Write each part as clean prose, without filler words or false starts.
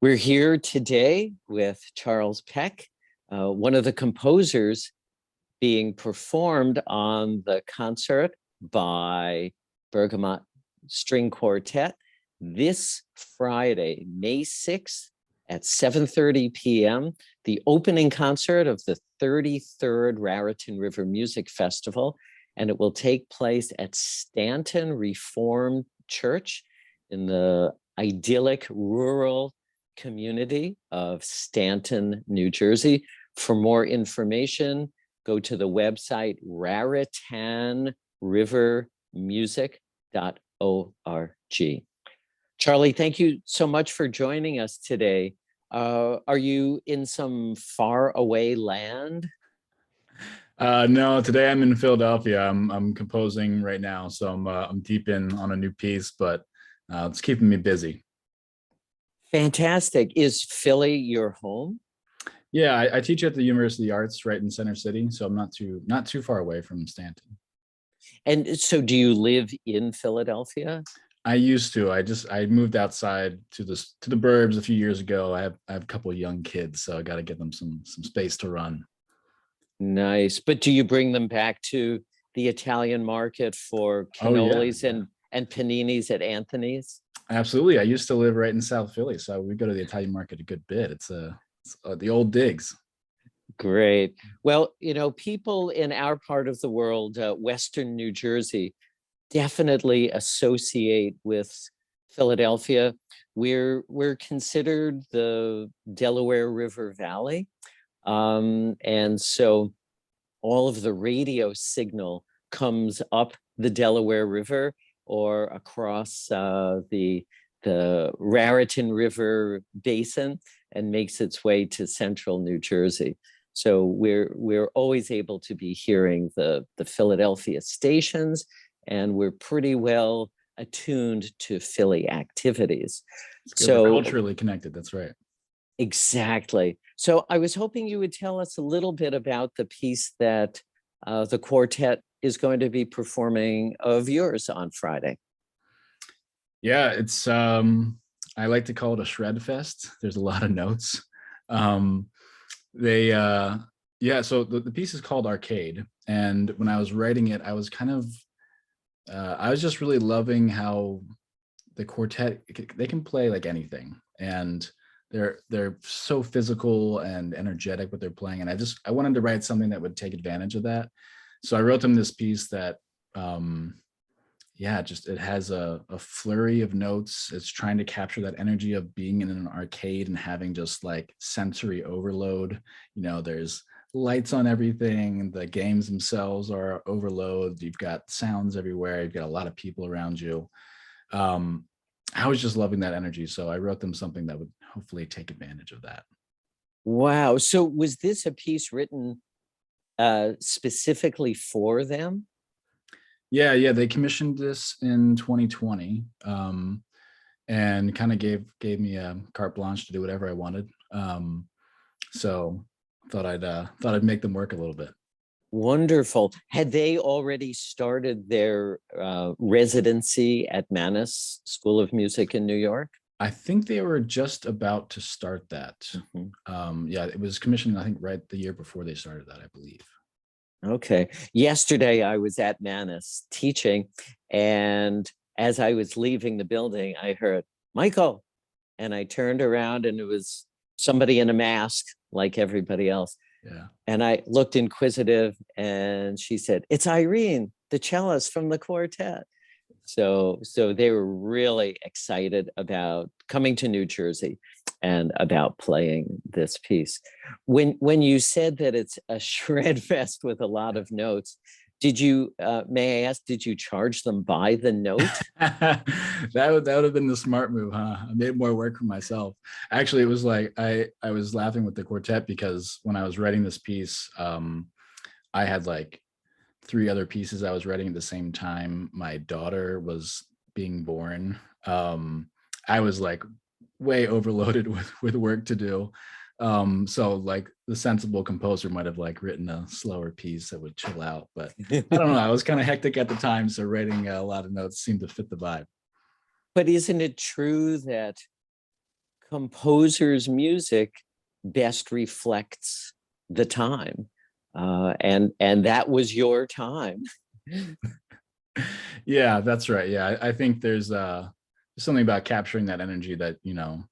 We're here today with Charles Peck, one of the composers being performed on the concert by Bergamot String Quartet this Friday, May 6th at 7:30 p.m., the opening concert of the 33rd Raritan River Music Festival, and it will take place at Stanton Reformed Church in the idyllic rural community of Stanton, New Jersey. For more information, go to the website raritanrivermusic.org. Charlie, thank you so much for joining us today. Are you in some far away land? No, today I'm in Philadelphia. I'm composing right now, so I'm deep in on a new piece, but it's keeping me busy. Fantastic. Is Philly your home? Yeah, I teach at the University of the Arts right in Center City, so I'm not too far away from Stanton. And so do you live in Philadelphia? I used to. I moved outside to the burbs a few years ago. I have a couple of young kids, so I got to give them some space to run. Nice. But do you bring them back to the Italian market for cannolis and paninis at Anthony's? Absolutely. I used to live right in South Philly, so we go to the Italian market a good bit. It's the old digs. Great. Well, people in our part of the world, Western New Jersey, definitely associate with Philadelphia. We're considered the Delaware River Valley. And so all of the radio signal comes up the Delaware River or across the Raritan River Basin and makes its way to central New Jersey. So we're always able to be hearing the Philadelphia stations, and we're pretty well attuned to Philly activities. So we're culturally connected. That's right. Exactly. So I was hoping you would tell us a little bit about the piece that the quartet is going to be performing of yours on Friday. Yeah, it's I like to call it a shred fest. There's a lot of notes. So the piece is called Arcade, and when I was writing it, I was I was just really loving how the quartet, they can play like anything, and they're so physical and energetic what they're playing, and I wanted to write something that would take advantage of that. So I wrote them this piece that it has a flurry of notes. It's trying to capture that energy of being in an arcade and having just like sensory overload. There's lights on everything, the games themselves are overload, you've got sounds everywhere, you've got a lot of people around you. I was just loving that energy, so I wrote them something that would hopefully take advantage of that. Wow. So was this a piece written specifically for them? Yeah, they commissioned this in 2020 and kind of gave me a carte blanche to do whatever I wanted. So thought I'd make them work a little bit. Wonderful. Had they already started their residency at Mannes School of Music in New York? I think they were just about to start that. Mm-hmm. It was commissioned, I think, right the year before they started that, I believe. Okay. Yesterday, I was at Mannes teaching, and as I was leaving the building, I heard, "Michael," and I turned around, and it was somebody in a mask, like everybody else. Yeah. And I looked inquisitive, and she said, "It's Irene, the cellist from the quartet." So they were really excited about coming to New Jersey and about playing this piece. When you said that it's a shred fest with a lot of notes, did you, may I ask, did you charge them by the note? That would have been the smart move, huh? I made more work for myself. Actually, it was like I was laughing with the quartet because when I was writing this piece, I had like 3 other pieces I was writing at the same time. My daughter was being born. I was like way overloaded with work to do. So like the sensible composer might have like written a slower piece that would chill out, but I don't know. I was kind of hectic at the time, so writing a lot of notes seemed to fit the vibe. But isn't it true that composer's music best reflects the time. And that was your time. Yeah, that's right. Yeah, I think there's something about capturing that energy that, you know,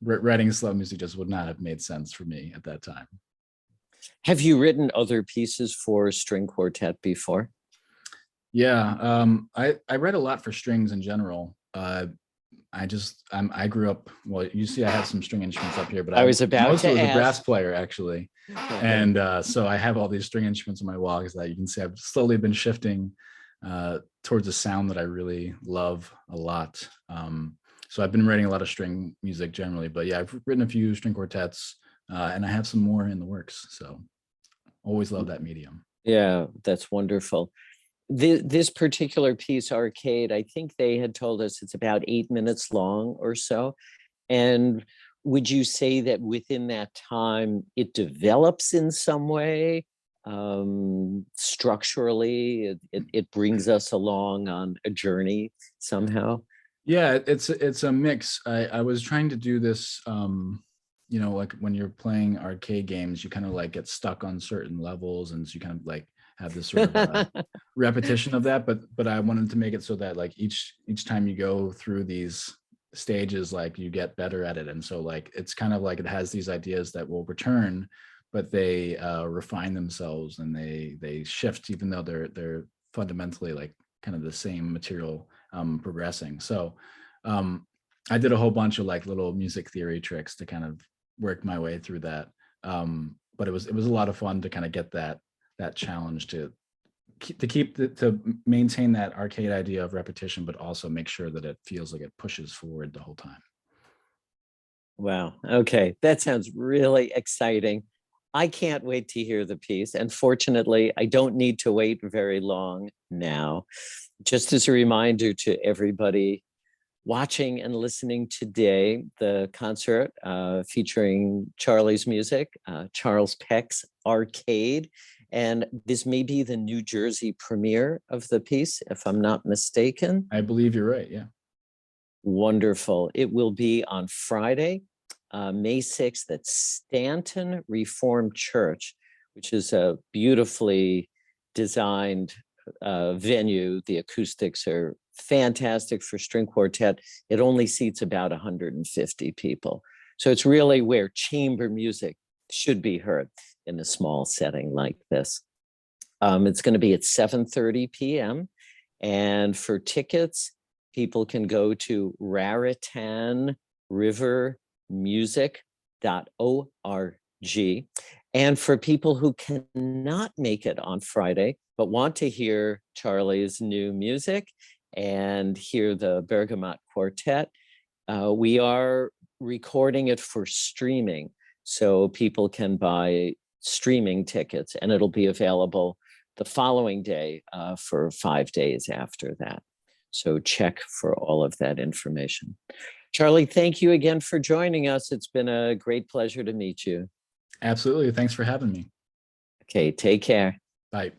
writing slow music just would not have made sense for me at that time. Have you written other pieces for string quartet before? Yeah, I read a lot for strings in general. I grew up. Well, you see, I have some string instruments up here, but I I was about mostly to was a brass ask. player actually, and so I have all these string instruments on my wall because that you can see I've slowly been shifting towards a sound that I really love a lot. So I've been writing a lot of string music generally, but yeah, I've written a few string quartets, and I have some more in the works. So always love that medium. Yeah, that's wonderful. This particular piece, Arcade, I think they had told us it's about 8 minutes long or so. And would you say that within that time it develops in some way? Structurally, it brings us along on a journey somehow. Yeah, it's a mix. I was trying to do this, you know, like when you're playing arcade games, you kind of like get stuck on certain levels, and so you kind of like have this sort of repetition of that. But I wanted to make it so that like each time you go through these stages, like you get better at it, and so like it's kind of like it has these ideas that will return, but they refine themselves and they shift, even though they're fundamentally like kind of the same material progressing. So I did a whole bunch of like little music theory tricks to kind of work my way through that. But it was a lot of fun to kind of get that challenge to to maintain that arcade idea of repetition, but also make sure that it feels like it pushes forward the whole time. Wow. Okay. That sounds really exciting. I can't wait to hear the piece. And fortunately, I don't need to wait very long now. Just as a reminder to everybody watching and listening today, the concert featuring Charlie's music, Charles Peck's Arcade. And this may be the New Jersey premiere of the piece, if I'm not mistaken. I believe you're right. Yeah. Wonderful. It will be on Friday, May 6th at Stanton Reformed Church, which is a beautifully designed venue. The acoustics are fantastic for string quartet. It only seats about 150 people. So it's really where chamber music should be heard in a small setting like this. It's going to be at 7:30 p.m. And for tickets, people can go to raritanrivermusic.org. And for people who cannot make it on Friday, but want to hear Charlie's new music and hear the Bergamot Quartet, we are recording it for streaming. So people can buy streaming tickets, and it'll be available the following day for 5 days after that. So check for all of that information. Charlie, thank you again for joining us. It's been a great pleasure to meet you. Absolutely. Thanks for having me. Okay, take care. Bye.